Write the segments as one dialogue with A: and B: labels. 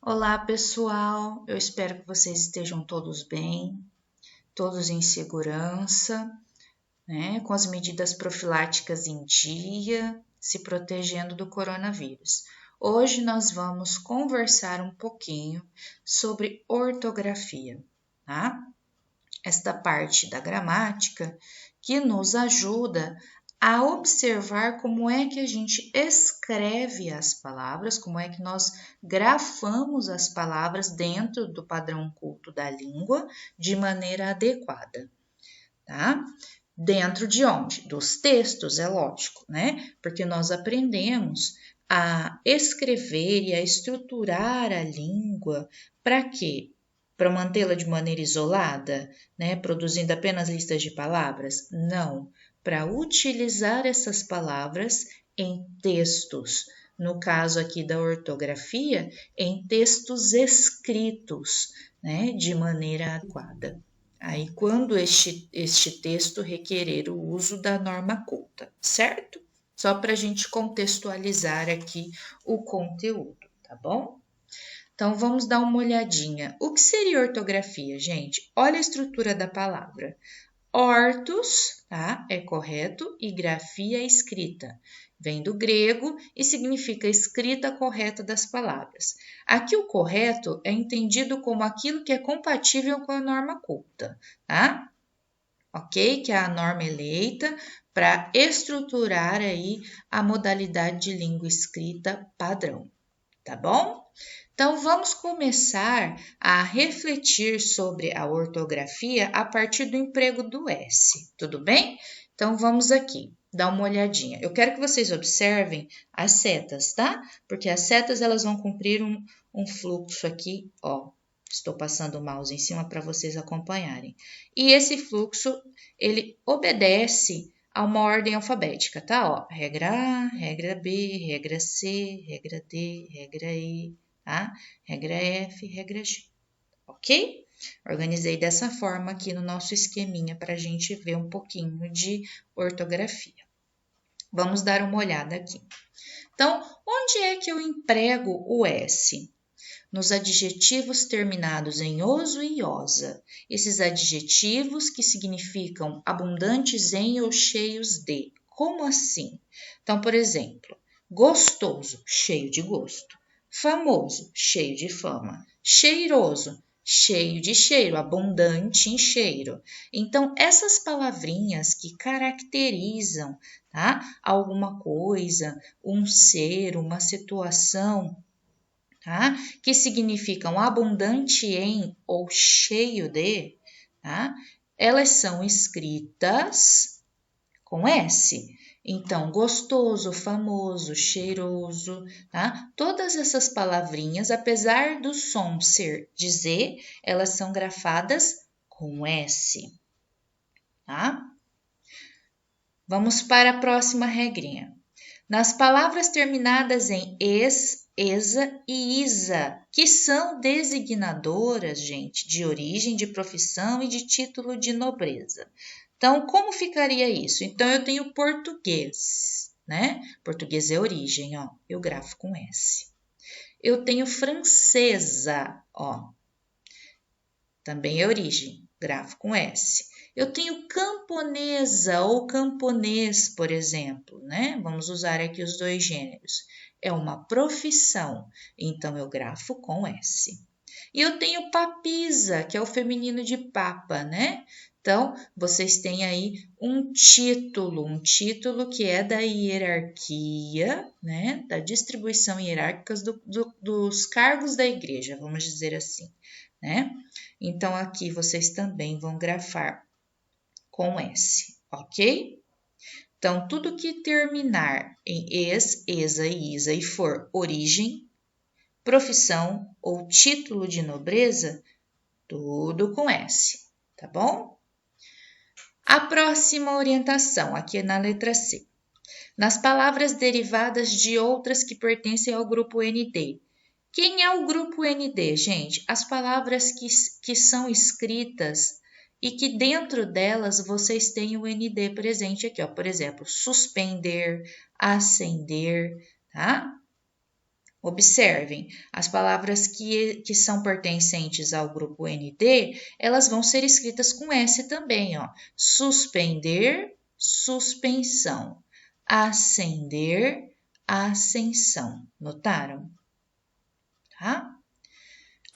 A: Olá, pessoal. Eu espero que vocês estejam todos bem, todos em segurança, né? Com as medidas profiláticas em dia, se protegendo do coronavírus. Hoje nós vamos conversar um pouquinho sobre ortografia, tá? Esta parte da gramática que nos ajuda a observar como é que a gente escreve as palavras, como é que nós grafamos as palavras dentro do padrão culto da língua de maneira adequada, tá? Dentro de onde? Dos textos, é lógico, né? Porque nós aprendemos a escrever e a estruturar a língua para quê? Para mantê-la de maneira isolada, né? Produzindo apenas listas de palavras? Não, para utilizar essas palavras em textos. No caso aqui da ortografia, em textos escritos, né? De maneira adequada. Aí, quando este texto requerer o uso da norma culta, certo? Só para a gente contextualizar aqui o conteúdo, tá bom? Então, vamos dar uma olhadinha. O que seria ortografia, gente? Olha a estrutura da palavra. Ortos, tá? É correto, e grafia é escrita. Vem do grego e significa escrita correta das palavras. Aqui o correto é entendido como aquilo que é compatível com a norma culta, tá? Ok? Que é a norma eleita para estruturar aí a modalidade de língua escrita padrão, tá bom? Então, vamos começar a refletir sobre a ortografia a partir do emprego do S, tudo bem? Então, vamos aqui, dar uma olhadinha. Eu quero que vocês observem as setas, tá? Porque as setas, elas vão cumprir um fluxo aqui, ó. Estou passando o mouse em cima para vocês acompanharem. E esse fluxo, ele obedece a uma ordem alfabética, tá? Ó, regra A, regra B, regra C, regra D, regra E, tá? Regra F, regra G, ok? Organizei dessa forma aqui no nosso esqueminha para a gente ver um pouquinho de ortografia. Vamos dar uma olhada aqui. Então, onde é que eu emprego o S? Nos adjetivos terminados em oso e osa. Esses adjetivos que significam abundantes em ou cheios de. Como assim? Então, por exemplo, gostoso, cheio de gosto. Famoso, cheio de fama. Cheiroso, cheio de cheiro, abundante em cheiro. Então, essas palavrinhas que caracterizam, tá, alguma coisa, um ser, uma situação, tá, que significam abundante em ou cheio de, tá, elas são escritas com S. Então, gostoso, famoso, cheiroso, tá? Todas essas palavrinhas, apesar do som ser de Z, elas são grafadas com S, tá? Vamos para a próxima regrinha. Nas palavras terminadas em es, esa e isa, que são designadoras, gente, de origem, de profissão e de título de nobreza. Então, como ficaria isso? Então, eu tenho português, né? Português é origem, ó. Eu grafo com S. Eu tenho francesa, ó. Também é origem, grafo com S. Eu tenho camponesa ou camponês, por exemplo, né? Vamos usar aqui os dois gêneros. É uma profissão, então eu grafo com S. E eu tenho papisa, que é o feminino de papa, né? Então, vocês têm aí um título que é da hierarquia, né? Da distribuição hierárquica dos cargos da igreja, vamos dizer assim, né? Então, aqui vocês também vão grafar com S, ok? Então, tudo que terminar em es, esa e isa e for origem, profissão ou título de nobreza, tudo com S, tá bom? A próxima orientação, aqui é na letra C. Nas palavras derivadas de outras que pertencem ao grupo ND. Quem é o grupo ND, gente? As palavras que são escritas e que dentro delas vocês têm o ND presente aqui, ó. Por exemplo, suspender, acender, tá? Observem, as palavras que são pertencentes ao grupo ND, elas vão ser escritas com S também, ó. Suspender, suspensão. Ascender, ascensão. Notaram? Tá?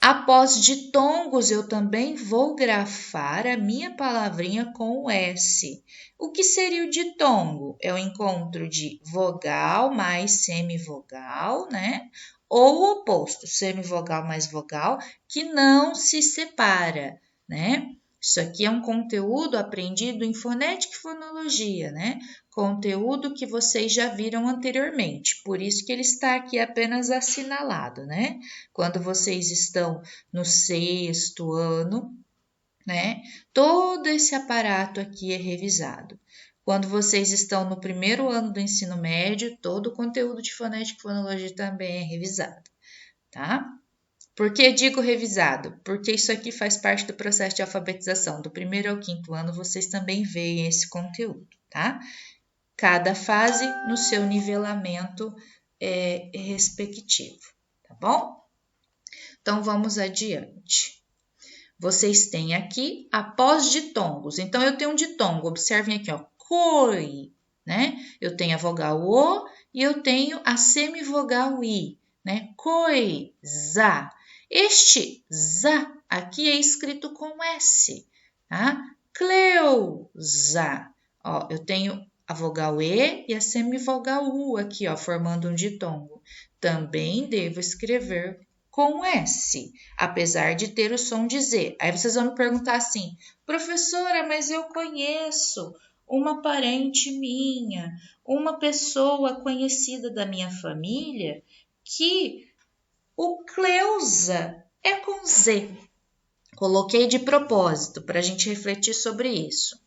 A: Após ditongos, eu também vou grafar a minha palavrinha com o S. O que seria o ditongo? É o encontro de vogal mais semivogal, né? Ou o oposto, semivogal mais vogal, que não se separa, né? Isso aqui é um conteúdo aprendido em fonética e fonologia, né? Conteúdo que vocês já viram anteriormente, por isso que ele está aqui apenas assinalado, né? Quando vocês estão no 6º ano, né? Todo esse aparato aqui é revisado. Quando vocês estão no 1º ano do ensino médio, todo o conteúdo de fonética e fonologia também é revisado, tá? Por que digo revisado? Porque isso aqui faz parte do processo de alfabetização. Do 1º ao 5º ano, vocês também veem esse conteúdo, tá? Cada fase no seu nivelamento respectivo, tá bom? Então, vamos adiante. Vocês têm aqui após ditongos. Então, eu tenho um ditongo. Observem aqui, ó, coi, né? Eu tenho a vogal O e eu tenho a semivogal I, né? Coisa. Este za aqui é escrito com S, tá? Cleusa. Ó, eu tenho a vogal E e a semivogal U aqui, ó, formando um ditongo. Também devo escrever com S, apesar de ter o som de Z. Aí vocês vão me perguntar assim, professora, mas eu conheço uma parente minha, uma pessoa conhecida da minha família, que o Cleusa é com Z. Coloquei de propósito para a gente refletir sobre isso.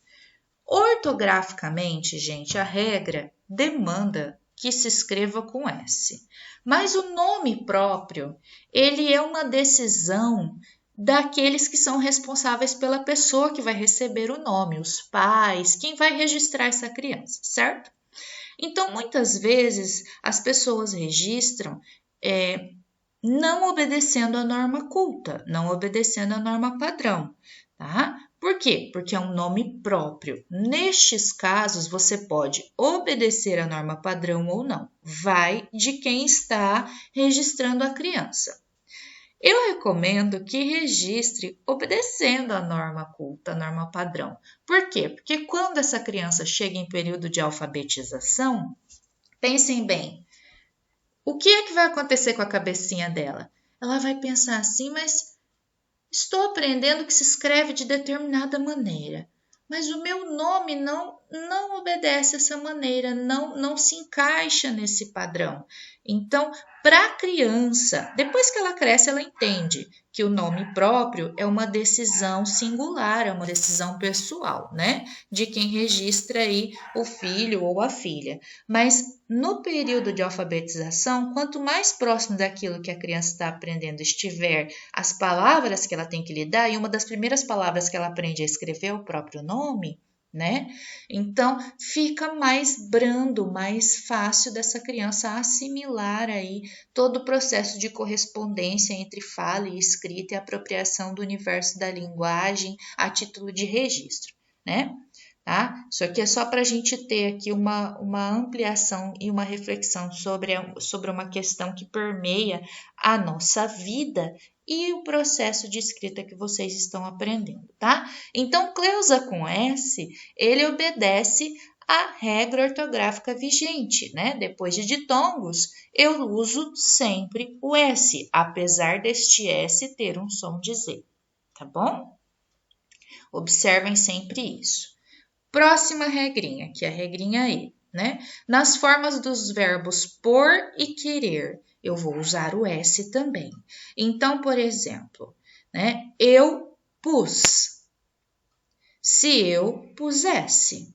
A: Ortograficamente, gente, a regra demanda que se escreva com S. Mas o nome próprio, ele é uma decisão daqueles que são responsáveis pela pessoa que vai receber o nome, os pais, quem vai registrar essa criança, certo? Então, muitas vezes, as pessoas registram não obedecendo a norma culta, não obedecendo a norma padrão, tá? Por quê? Porque é um nome próprio. Nestes casos, você pode obedecer a norma padrão ou não. Vai de quem está registrando a criança. Eu recomendo que registre obedecendo a norma culta, a norma padrão. Por quê? Porque quando essa criança chega em período de alfabetização, pensem bem, o que é que vai acontecer com a cabecinha dela? Ela vai pensar assim, mas estou aprendendo que se escreve de determinada maneira, mas o meu nome não obedece essa maneira, não se encaixa nesse padrão. Então, para a criança, depois que ela cresce, ela entende que o nome próprio é uma decisão singular, é uma decisão pessoal, né? De quem registra aí o filho ou a filha. Mas no período de alfabetização, quanto mais próximo daquilo que a criança está aprendendo estiver as palavras que ela tem que lidar, e uma das primeiras palavras que ela aprende a escrever é o próprio nome, né? Então, fica mais brando, mais fácil dessa criança assimilar aí todo o processo de correspondência entre fala e escrita e apropriação do universo da linguagem a título de registro, né? Tá? Isso aqui é só para a gente ter aqui uma ampliação e uma reflexão sobre uma questão que permeia a nossa vida e o processo de escrita que vocês estão aprendendo, tá? Então, Cleusa com S, ele obedece à regra ortográfica vigente, né? Depois de ditongos, eu uso sempre o S, apesar deste S ter um som de Z, tá bom? Observem sempre isso. Próxima regrinha, que é a regrinha E, né? Nas formas dos verbos por e querer, eu vou usar o S também. Então, por exemplo, né? Eu pus. Se eu pusesse.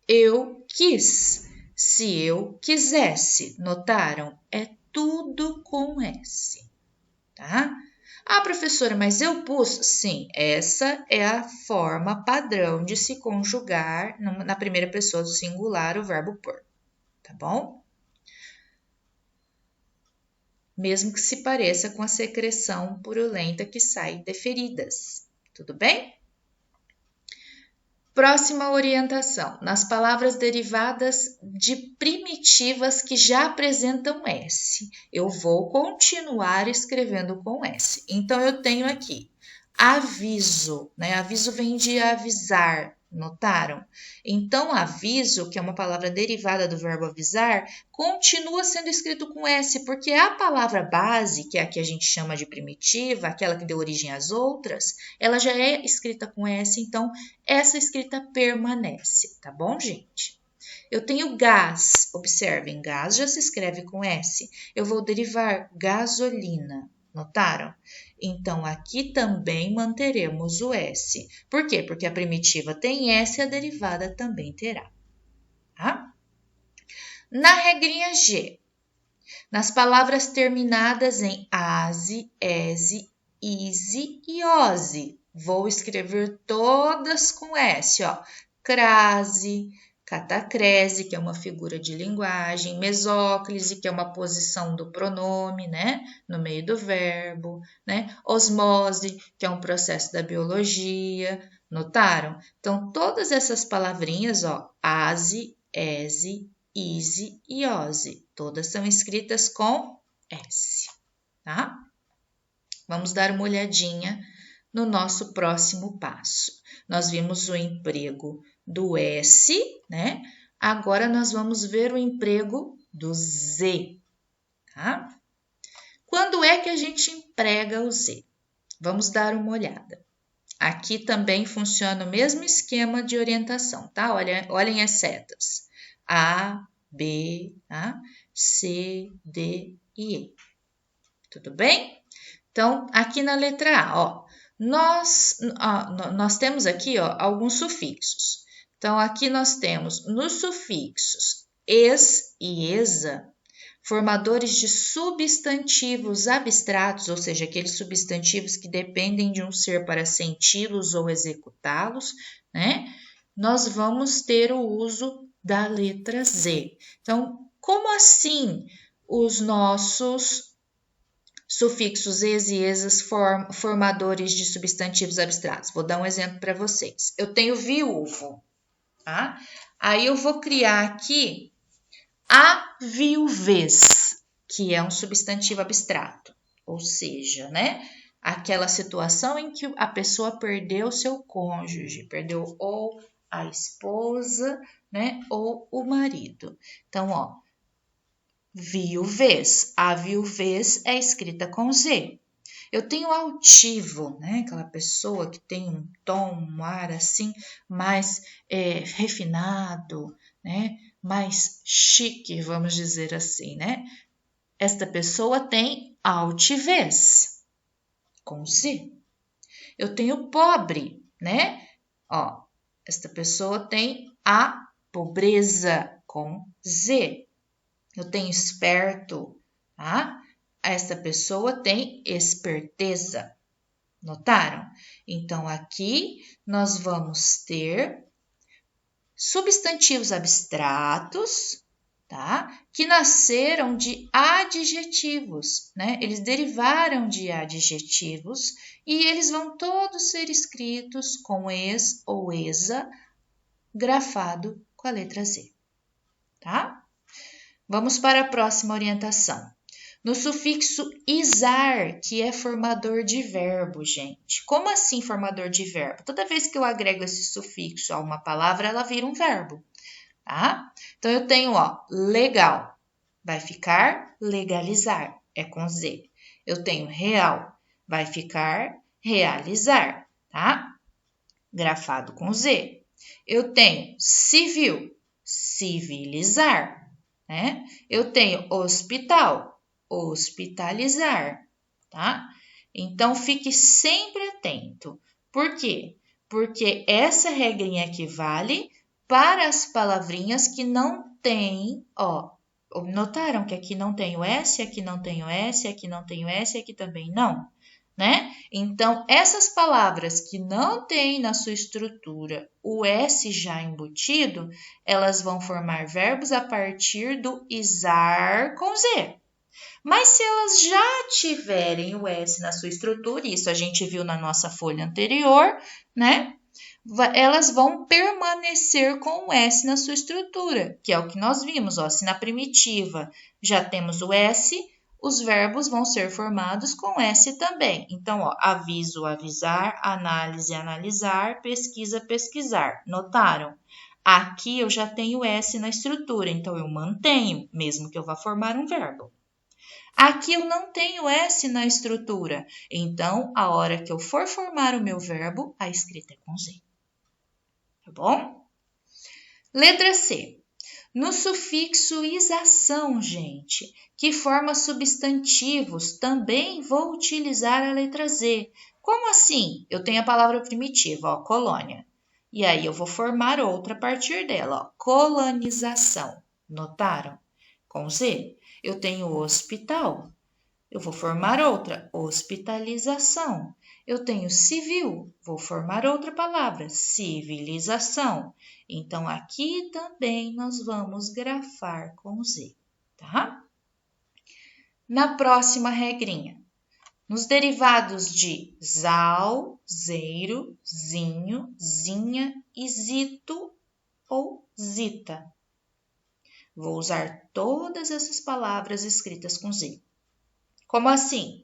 A: Eu quis. Se eu quisesse. Notaram? É tudo com S, tá? Ah, professora, mas eu pus? Sim, essa é a forma padrão de se conjugar na primeira pessoa do singular o verbo pôr, tá bom? mesmo que se pareça com a secreção purulenta que sai de feridas. Tudo bem? Próxima orientação, nas palavras derivadas de primitivas que já apresentam S. Eu vou continuar escrevendo com S. Então, eu tenho aqui aviso, né? Aviso vem de avisar, notaram? Então, aviso, que é uma palavra derivada do verbo avisar, continua sendo escrito com S, porque a palavra base, que é a que a gente chama de primitiva, aquela que deu origem às outras, ela já é escrita com S, então essa escrita permanece, tá bom, gente? Eu tenho gás, observem, gás já se escreve com S. Eu vou derivar gasolina, notaram? Então, aqui também manteremos o S. Por quê? Porque a primitiva tem S e a derivada também terá. Tá? Na regrinha G, nas palavras terminadas em ase, ese, ise e ose, vou escrever todas com S, ó. Crase, catacrese, que é uma figura de linguagem, mesóclise, que é uma posição do pronome, né, no meio do verbo, né, osmose, que é um processo da biologia, notaram? Então, todas essas palavrinhas, ó, ase, ese, ise e ose, todas são escritas com S, tá? Vamos dar uma olhadinha no nosso próximo passo. Nós vimos o emprego do S, né? Agora nós vamos ver o emprego do Z, tá? Quando é que a gente emprega o Z? Vamos dar uma olhada. Aqui também funciona o mesmo esquema de orientação, tá? Olhem as setas. A, B, tá? C, D e E. Tudo bem? Então, aqui na letra A, ó, nós temos aqui, ó, alguns sufixos. Então, aqui nós temos nos sufixos es e esa, formadores de substantivos abstratos, ou seja, aqueles substantivos que dependem de um ser para senti-los ou executá-los, né? Nós vamos ter o uso da letra Z. Então, como assim os nossos sufixos es e esas formadores de substantivos abstratos? Vou dar um exemplo para vocês. Eu tenho viúvo, tá? Aí eu vou criar aqui a viuvez, que é um substantivo abstrato, ou seja, né, aquela situação em que a pessoa perdeu seu cônjuge, perdeu ou a esposa, né, ou o marido. Então, ó, viuvez, a viuvez é escrita com Z. Eu tenho altivo, né? Aquela pessoa que tem um tom, um ar assim, mais refinado, né? Mais chique, vamos dizer assim, né? Esta pessoa tem altivez, com Z. Eu tenho pobre, né? Ó, esta pessoa tem a pobreza, com Z. Eu tenho esperto, tá? Esta pessoa tem esperteza. Notaram? Então, aqui nós vamos ter substantivos abstratos, tá? Que nasceram de adjetivos, né? Eles derivaram de adjetivos e eles vão todos ser escritos com es ou esa, grafado com a letra Z, tá? Vamos para a próxima orientação. No sufixo isar, que é formador de verbo, gente. Como assim formador de verbo? Toda vez que eu agrego esse sufixo a uma palavra, ela vira um verbo, tá? Então, eu tenho, ó, legal, vai ficar legalizar, é com Z. Eu tenho real, vai ficar realizar, tá? Grafado com Z. Eu tenho civil, civilizar, né? Eu tenho hospital, hospitalizar, tá? Então, fique sempre atento. Por quê? Porque essa regrinha aqui vale para as palavrinhas que não têm, ó, notaram que aqui não tem o S, aqui não tem o S, aqui não tem o S, aqui também não, né? Então, essas palavras que não têm na sua estrutura o S já embutido, elas vão formar verbos a partir do isar com Z. Mas se elas já tiverem o S na sua estrutura, isso a gente viu na nossa folha anterior, né? Elas vão permanecer com o S na sua estrutura, que é o que nós vimos, ó. Se na primitiva já temos o S, os verbos vão ser formados com S também. Então, ó, aviso, avisar, análise, analisar, pesquisa, pesquisar. Notaram? Aqui eu já tenho S na estrutura, então eu mantenho, mesmo que eu vá formar um verbo. Aqui eu não tenho S na estrutura, então a hora que eu for formar o meu verbo, a escrita é com Z. Tá bom? Letra C. No sufixo isação, gente, que forma substantivos, também vou utilizar a letra Z. Como assim? Eu tenho a palavra primitiva, ó, colônia. E aí eu vou formar outra a partir dela, ó, colonização. Notaram? Com Z. Eu tenho hospital. Eu vou formar outra, hospitalização. Eu tenho civil, vou formar outra palavra, civilização. Então, aqui também nós vamos grafar com Z, tá? Na próxima regrinha, nos derivados de zal, zeiro, zinho, zinha e zito ou zita. Vou usar todas essas palavras escritas com Z. Como assim?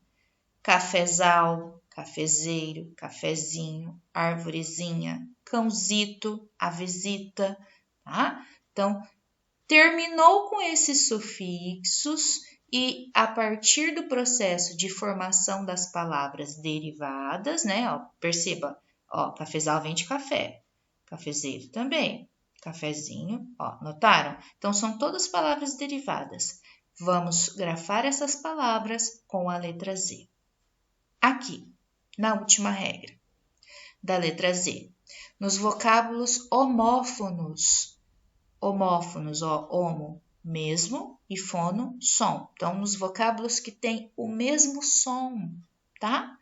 A: Cafezal, cafezeiro, cafezinho, arvorezinha, cãozito, avezita, tá? Então, terminou com esses sufixos e a partir do processo de formação das palavras derivadas, né? Ó, perceba, ó, cafezal vem de café, cafezeiro também, cafezinho, ó, notaram? Então, são todas palavras derivadas. Vamos grafar essas palavras com a letra Z. Aqui, na última regra, da letra Z, nos vocábulos homófonos. Homófonos, ó, homo, mesmo, e fono, som. Então, nos vocábulos que têm o mesmo som, tá?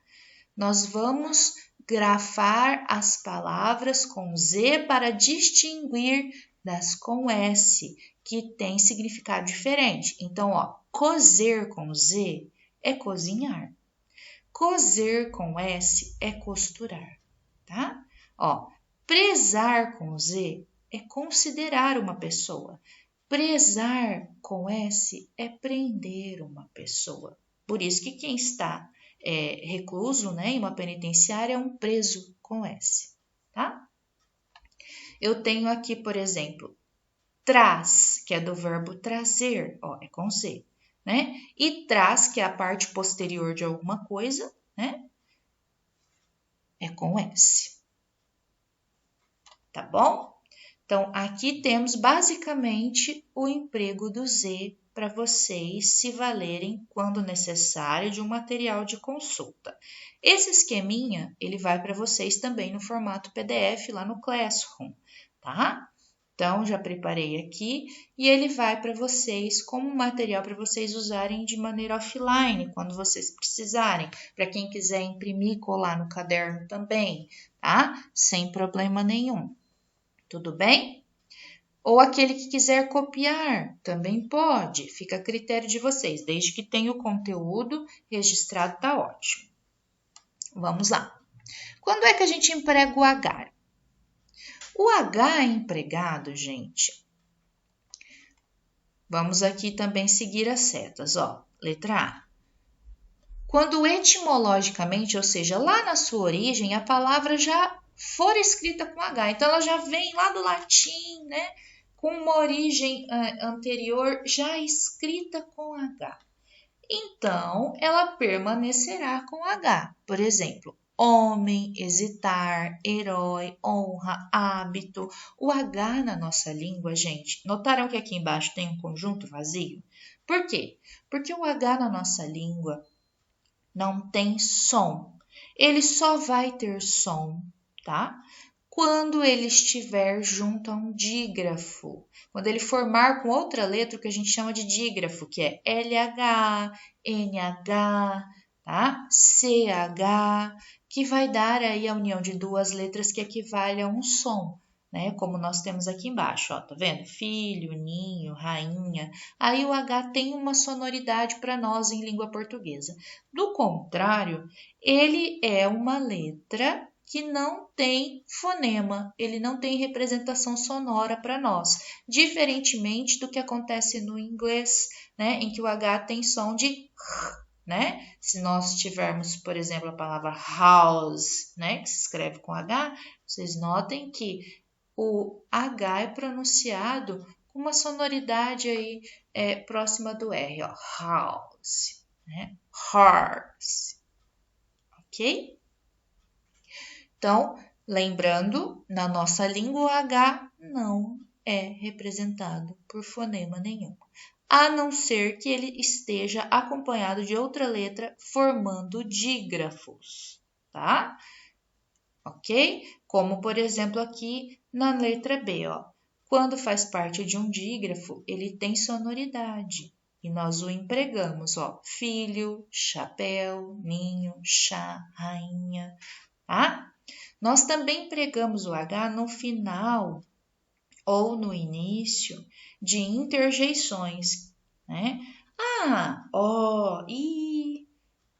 A: Nós vamos grafar as palavras com Z para distinguir das com S, que tem significado diferente. Então, ó, cozer com Z é cozinhar. Cozer com S é costurar, tá? Ó, prezar com Z é considerar uma pessoa. Prezar com S é prender uma pessoa. Por isso que quem está recluso, né, em uma penitenciária é um preso com S, tá? Eu tenho aqui, por exemplo, traz, que é do verbo trazer, ó, é com Z, né? E traz, que é a parte posterior de alguma coisa, né? É com S. Tá bom? Então, aqui temos basicamente o emprego do Z para vocês se valerem quando necessário de um material de consulta. Esse esqueminha, ele vai para vocês também no formato PDF lá no Classroom, tá? Então, já preparei aqui e ele vai para vocês como material para vocês usarem de maneira offline, quando vocês precisarem. Para quem quiser imprimir e colar no caderno também, tá? Sem problema nenhum. Tudo bem? Ou aquele que quiser copiar, também pode, fica a critério de vocês, desde que tenha o conteúdo registrado, tá ótimo. Vamos lá. Quando é que a gente emprega o H? O H é empregado, gente. Vamos aqui também seguir as setas, ó. Letra A. Quando etimologicamente, ou seja, lá na sua origem, a palavra já for escrita com H. Então, ela já vem lá do latim, né? Com uma origem anterior já escrita com H. Então, ela permanecerá com H. Por exemplo, homem, hesitar, herói, honra, hábito. O H na nossa língua, gente, notaram que aqui embaixo tem um conjunto vazio? Por quê? Porque o H na nossa língua não tem som. Ele só vai ter som, tá? Quando ele estiver junto a um dígrafo. Quando ele formar com outra letra, que a gente chama de dígrafo, que é LH, NH, tá? CH, que vai dar aí a união de duas letras que equivale a um som. né? Como nós temos aqui embaixo, ó, tá vendo? Filho, ninho, rainha. Aí o H tem uma sonoridade para nós em língua portuguesa. Do contrário, ele é uma letra que não tem fonema, ele não tem representação sonora para nós, diferentemente do que acontece no inglês, né, em que o H tem som de r, né? Se nós tivermos, por exemplo, a palavra house, né, que se escreve com H, vocês notem que o H é pronunciado com uma sonoridade aí próxima do R, ó, house, né? Horse, ok? Então, lembrando, na nossa língua o H não é representado por fonema nenhum, a não ser que ele esteja acompanhado de outra letra formando dígrafos, tá? Ok? Como, por exemplo, aqui na letra B, ó. Quando faz parte de um dígrafo, ele tem sonoridade e nós o empregamos, ó. Filho, chapéu, ninho, chá, rainha, tá? Nós também empregamos o H no final ou no início de interjeições, né? Ah, ó, i,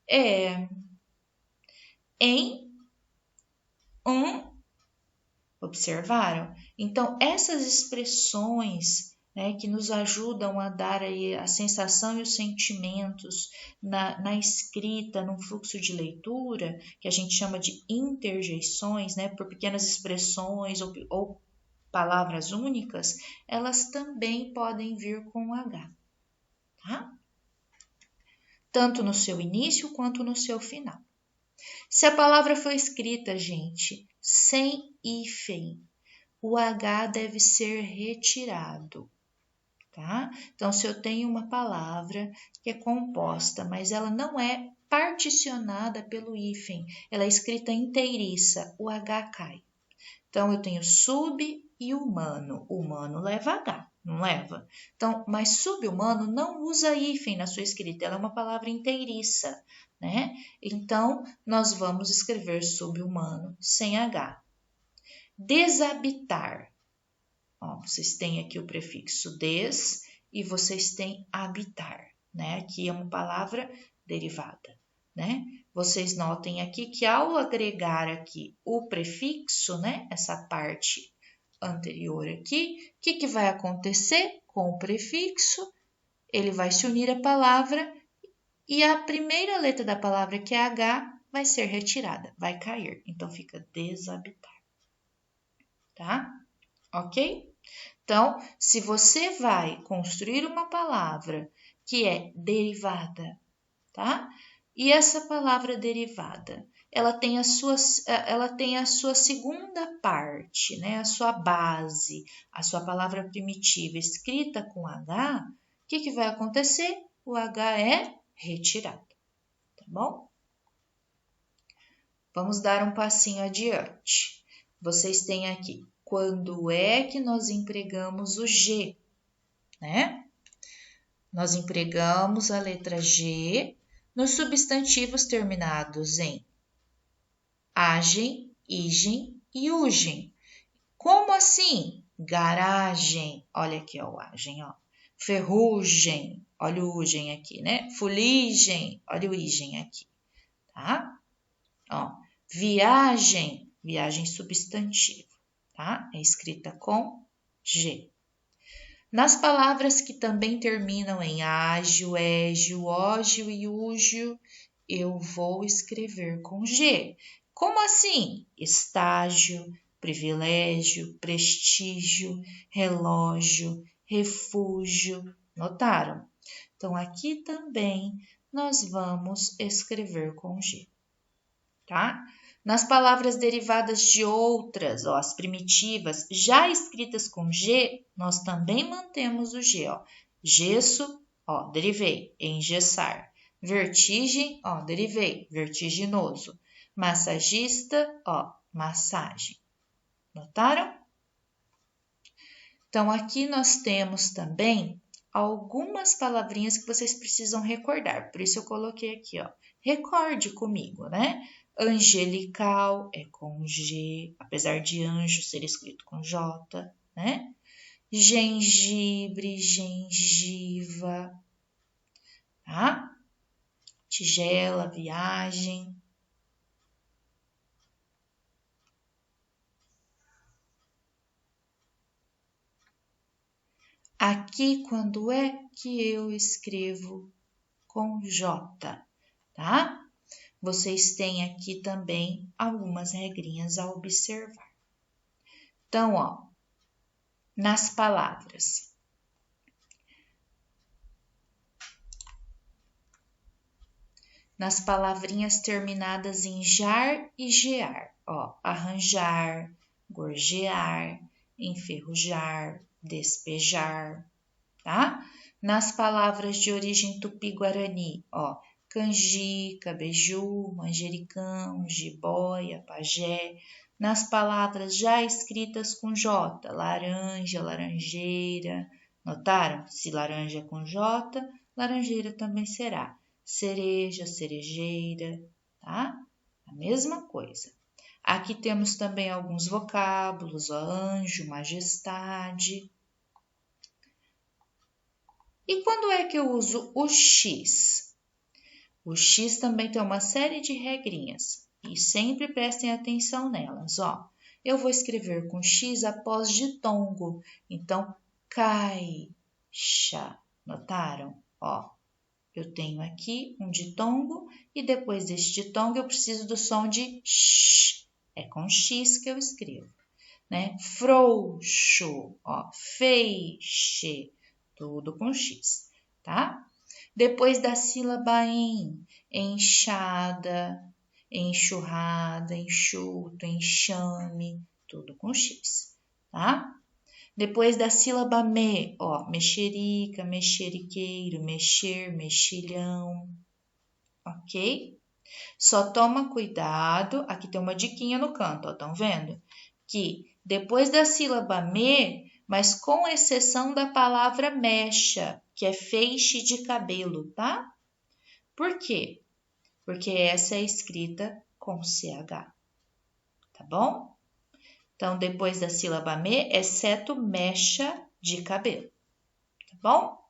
A: é, em, observaram? Então, essas expressões, né, que nos ajudam a dar aí a sensação e os sentimentos na escrita, num fluxo de leitura, que a gente chama de interjeições, né, por pequenas expressões ou palavras únicas, elas também podem vir com H, tá? Tanto no seu início quanto no seu final. Se a palavra foi escrita, gente, sem hífen, o H deve ser retirado, tá? Então, se eu tenho uma palavra que é composta, mas ela não é particionada pelo hífen, ela é escrita inteiriça, o H cai. Então, eu tenho sub e humano. Humano leva H, não leva? Então, mas sub-humano não usa hífen na sua escrita, ela é uma palavra inteiriça, né? Então, nós vamos escrever sub-humano sem H. Desabitar. Ó, vocês têm aqui o prefixo des e vocês têm habitar, né? Aqui é uma palavra derivada, né? Vocês notem aqui que ao agregar aqui o prefixo, né? Essa parte anterior aqui, o que vai acontecer com o prefixo? Ele vai se unir à palavra e a primeira letra da palavra, que é H, vai ser retirada, vai cair. Então, fica desabitar, tá? Ok? Então, se você vai construir uma palavra que é derivada, tá? E essa palavra derivada, ela tem a sua segunda parte, né? A sua base, a sua palavra primitiva escrita com H, o que vai acontecer? O H é retirado, tá bom? Vamos dar um passinho adiante. Vocês têm aqui, quando é que nós empregamos o G, né? Nós empregamos a letra G nos substantivos terminados em agem, igem e ugem. Como assim? Garagem, olha aqui ó, o agem, ó. Ferrugem, olha o ugem aqui, né? Fuligem, olha o igem aqui, tá? Ó, viagem, viagem substantivo, tá? É escrita com G. Nas palavras que também terminam em ágio, égio, ógio e úgio, eu vou escrever com G. Como assim? Estágio, privilégio, prestígio, relógio, refúgio. Notaram? Então, aqui também nós vamos escrever com G, tá? Nas palavras derivadas de outras, ó, as primitivas, já escritas com G, nós também mantemos o G, ó. Gesso, ó, derivei, engessar. Vertigem, ó, derivei, vertiginoso. Massagista, ó, massagem. Notaram? Então, aqui nós temos também algumas palavrinhas que vocês precisam recordar, por isso eu coloquei aqui, ó. Recorde comigo, né? Angelical é com G, apesar de anjo ser escrito com J, né? Gengibre, gengiva, tá? Tigela, viagem. Aqui, quando é que eu escrevo com J, tá? Vocês têm aqui também algumas regrinhas a observar. Então, ó, nas palavras. Nas palavrinhas terminadas em jar e gear, ó, arranjar, gorjear, enferrujar, despejar, tá? Nas palavras de origem tupi-guarani, ó, canjica, beiju, manjericão, jiboia, pajé. Nas palavras já escritas com J, laranja, laranjeira, notaram? Se laranja é com J, laranjeira também será. Cereja, cerejeira, tá? A mesma coisa. Aqui temos também alguns vocábulos, ó, anjo, majestade. E quando é que eu uso o X? O X também tem uma série de regrinhas e sempre prestem atenção nelas, ó. Eu vou escrever com X após ditongo, então caixa, notaram? Ó, eu tenho aqui um ditongo e depois desse ditongo eu preciso do som de X, é com X que eu escrevo, né? Frouxo, ó, feixe, tudo com X, tá? Depois da sílaba em, enxada, enxurrada, enxuto, enxame, tudo com X, tá? Depois da sílaba me, ó, mexerica, mexeriqueiro, mexer, mexilhão, ok? Só toma cuidado, aqui tem uma diquinha no canto, ó, estão vendo? Que depois da sílaba me, mas com exceção da palavra mecha, que é feixe de cabelo, tá? Por quê? Porque essa é escrita com CH, tá bom? Então, depois da sílaba me, exceto mecha de cabelo, tá bom?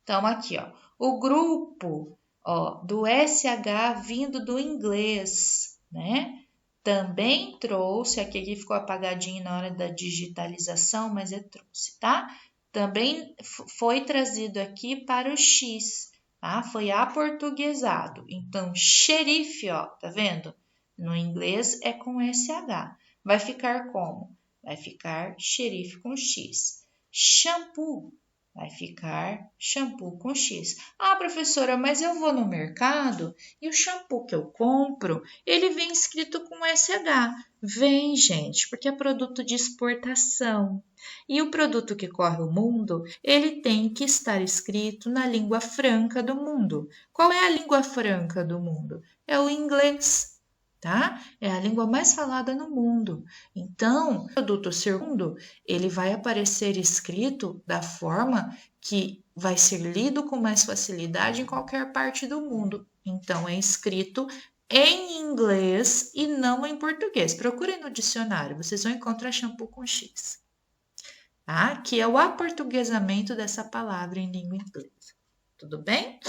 A: Então, aqui, ó, o grupo, ó, do SH vindo do inglês, né? Também trouxe, aqui ele ficou apagadinho na hora da digitalização, mas eu trouxe, tá? Também foi trazido aqui para o X, tá? Foi aportuguesado. Então, xerife, ó, tá vendo? No inglês é com SH. Vai ficar como? Vai ficar xerife com X. Shampoo. Vai ficar shampoo com X. Ah, professora, mas eu vou no mercado e o shampoo que eu compro, ele vem escrito com SH. Vem, gente, porque é produto de exportação. E o produto que corre o mundo, ele tem que estar escrito na língua franca do mundo. Qual é a língua franca do mundo? É o inglês. Tá? É a língua mais falada no mundo. Então, o produto segundo, ele vai aparecer escrito da forma que vai ser lido com mais facilidade em qualquer parte do mundo. Então, é escrito em inglês e não em português. Procurem no dicionário, vocês vão encontrar shampoo com X, tá? Que é o aportuguesamento dessa palavra em língua inglesa. Tudo bem?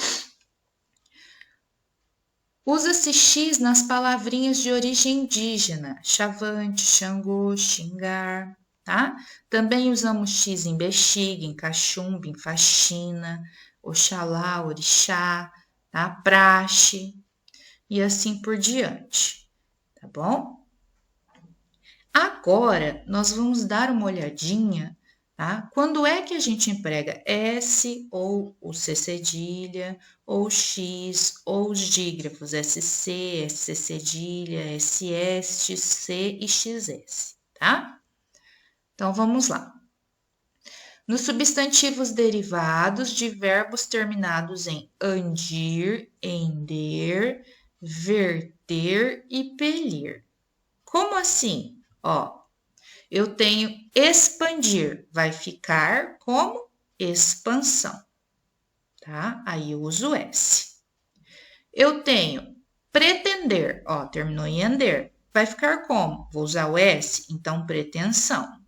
A: Usa-se X nas palavrinhas de origem indígena, chavante, xangô, xingar, tá? Também usamos X em bexiga, em cachumba, em faxina, oxalá, orixá, tá? Praxe e assim por diante, tá bom? Agora, nós vamos dar uma olhadinha, tá? Quando é que a gente emprega S ou o C cedilha, ou X, ou os dígrafos SC, SC cedilha, SS, C e XS, tá? Então, vamos lá. Nos substantivos derivados de verbos terminados em andir, ender, verter e pelir. Como assim? Ó, eu tenho expandir, vai ficar como expansão, tá? Aí eu uso S. Eu tenho pretender, ó, terminou em ender. Vai ficar como? Vou usar o S, então pretensão.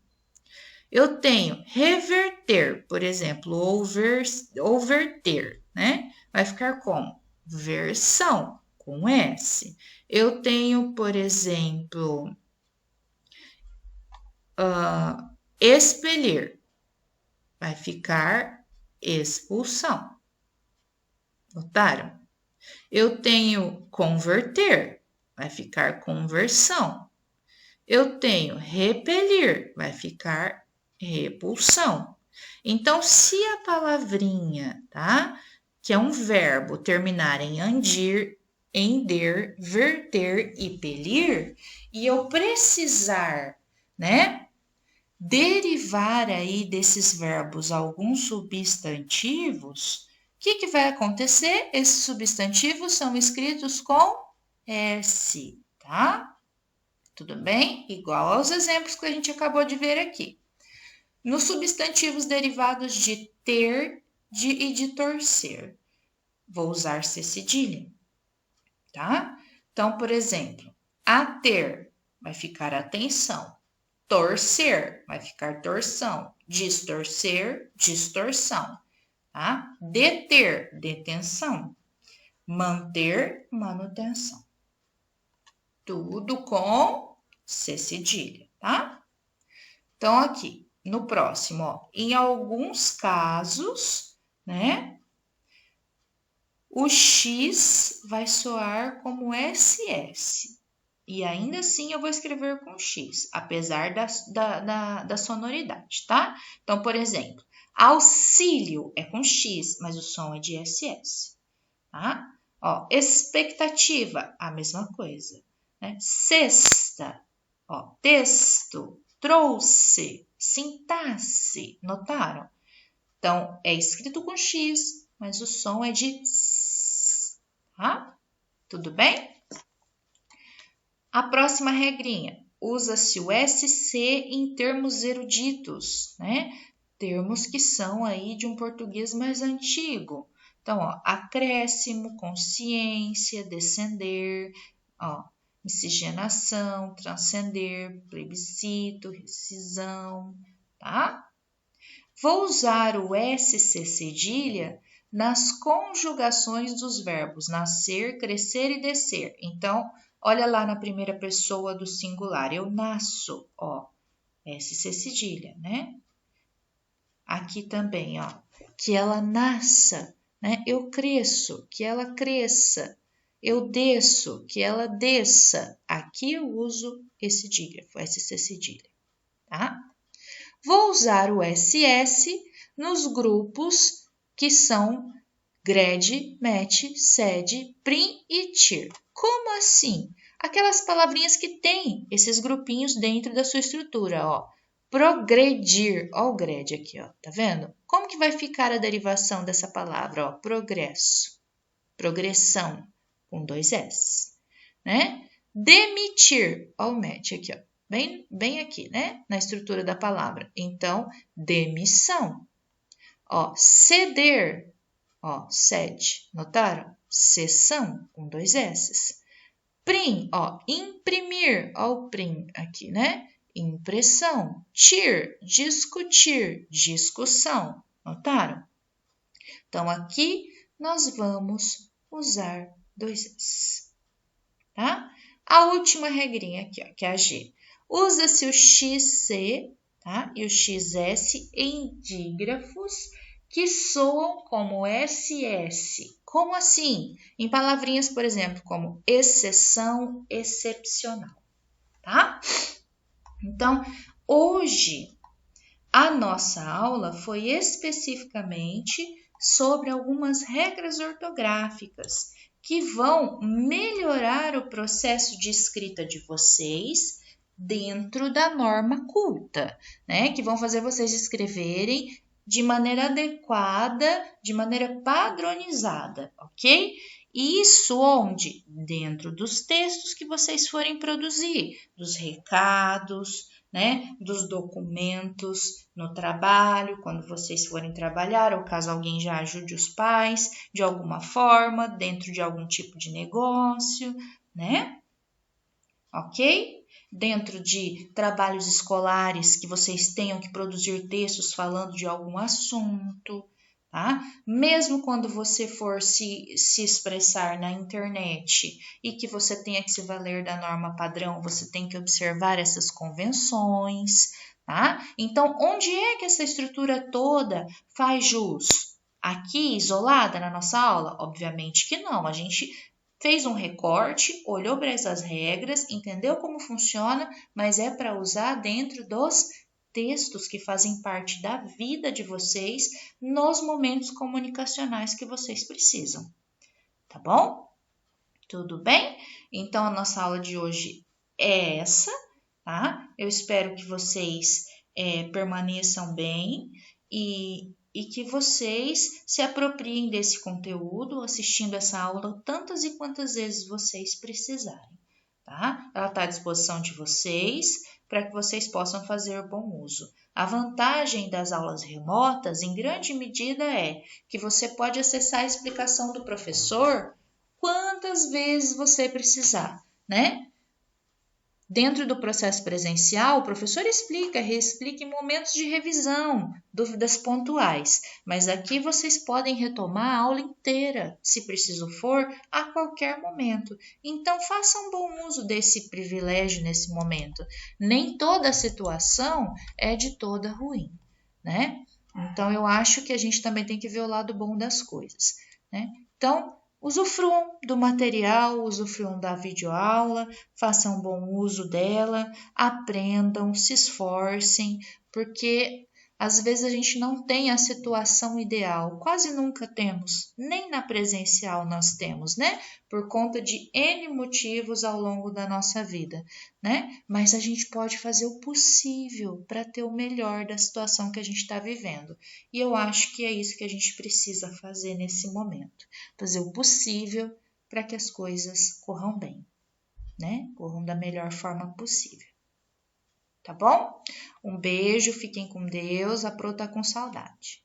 A: Eu tenho reverter, por exemplo, ou verter, né? Vai ficar como? Versão, com S. Eu tenho, por exemplo, expelir. Vai ficar expulsão. Notaram? Eu tenho converter. Vai ficar conversão. Eu tenho repelir. Vai ficar repulsão. Então, se a palavrinha, tá? Que é um verbo, terminar em andir, ender, verter e pelir, e eu precisar, né, derivar aí desses verbos alguns substantivos, o que vai acontecer? Esses substantivos são escritos com S, tá? Tudo bem? Igual aos exemplos que a gente acabou de ver aqui. Nos substantivos derivados de ter e de torcer, vou usar C cedilha, tá? Então, por exemplo, ater vai ficar atenção, torcer vai ficar torção, distorcer, distorção, tá? Deter, detenção, manter, manutenção. Tudo com C cedilha, tá? Então, aqui, no próximo, ó, em alguns casos, né, o X vai soar como SS. E ainda assim eu vou escrever com X, apesar da sonoridade, tá? Então, por exemplo, auxílio é com X, mas o som é de SS, tá? Ó, expectativa, a mesma coisa, né? Cesta, ó, texto, trouxe, sintaxe, notaram? Então, é escrito com X, mas o som é de S, tá? Tudo bem? A próxima regrinha, usa-se o SC em termos eruditos, né? Termos que são aí de um português mais antigo. Então, ó, acréscimo, consciência, descender, ó, miscigenação, transcender, plebiscito, rescisão, tá? Vou usar o SC cedilha nas conjugações dos verbos nascer, crescer e descer. Então, olha lá na primeira pessoa do singular, eu nasço, ó, SC cedilha, né? Aqui também, ó, que ela nasça, né? Eu cresço, que ela cresça. Eu desço, que ela desça. Aqui eu uso esse dígrafo, SC cedilha, tá? Vou usar o SS nos grupos que são grade, match, sed, prim e tir. Como assim? Aquelas palavrinhas que têm esses grupinhos dentro da sua estrutura, ó. Progredir, ó o grade aqui, ó, tá vendo? Como que vai ficar a derivação dessa palavra, ó? Progresso, progressão, com 2 S, né? Demitir, ó o match aqui, ó. Bem aqui, né? Na estrutura da palavra. Então, demissão. Ó, ceder. Ó, cede. Notaram? Cessão, com 2 S's. Prim, ó, imprimir. Ó o prim aqui, né? Impressão. Tir, discutir. Discussão. Notaram? Então, aqui nós vamos usar 2 S's. Tá? A última regrinha aqui, ó, que é a G. Usa-se o XC, tá? E o XS em dígrafos que soam como SS. Como assim? Em palavrinhas, por exemplo, como exceção, excepcional, tá? Então, hoje, a nossa aula foi especificamente sobre algumas regras ortográficas que vão melhorar o processo de escrita de vocês dentro da norma culta, né? Que vão fazer vocês escreverem de maneira adequada, de maneira padronizada, ok? Isso onde? Dentro dos textos que vocês forem produzir, dos recados, né, dos documentos no trabalho, quando vocês forem trabalhar, ou caso alguém já ajude os pais de alguma forma, dentro de algum tipo de negócio, né? Ok? Dentro de trabalhos escolares que vocês tenham que produzir textos falando de algum assunto, tá? Mesmo quando você for se expressar na internet e que você tenha que se valer da norma padrão, você tem que observar essas convenções, tá? Então, onde é que essa estrutura toda faz jus? Aqui, isolada na nossa aula? Obviamente que não. A gente fez um recorte, olhou para essas regras, entendeu como funciona, mas é para usar dentro dos textos que fazem parte da vida de vocês nos momentos comunicacionais que vocês precisam. Tá bom? Tudo bem? Então a nossa aula de hoje é essa, tá? Eu espero que vocês permaneçam bem e que vocês se apropriem desse conteúdo assistindo essa aula tantas e quantas vezes vocês precisarem, tá? Ela está à disposição de vocês para que vocês possam fazer bom uso. A vantagem das aulas remotas, em grande medida, é que você pode acessar a explicação do professor quantas vezes você precisar, né? Dentro do processo presencial, o professor explica, reexplica em momentos de revisão, dúvidas pontuais, mas aqui vocês podem retomar a aula inteira, se preciso for, a qualquer momento. Então, façam bom uso desse privilégio nesse momento. Nem toda situação é de toda ruim, né? Então, eu acho que a gente também tem que ver o lado bom das coisas, né? Então, usufruam do material, usufruam da videoaula, façam bom uso dela, aprendam, se esforcem, porque às vezes a gente não tem a situação ideal, quase nunca temos, nem na presencial nós temos, né? Por conta de N motivos ao longo da nossa vida, né? Mas a gente pode fazer o possível para ter o melhor da situação que a gente está vivendo. E eu acho que é isso que a gente precisa fazer nesse momento. Fazer o possível para que as coisas corram bem, né? Corram da melhor forma possível. Tá bom? Um beijo, fiquem com Deus, a Pro tá com saudade.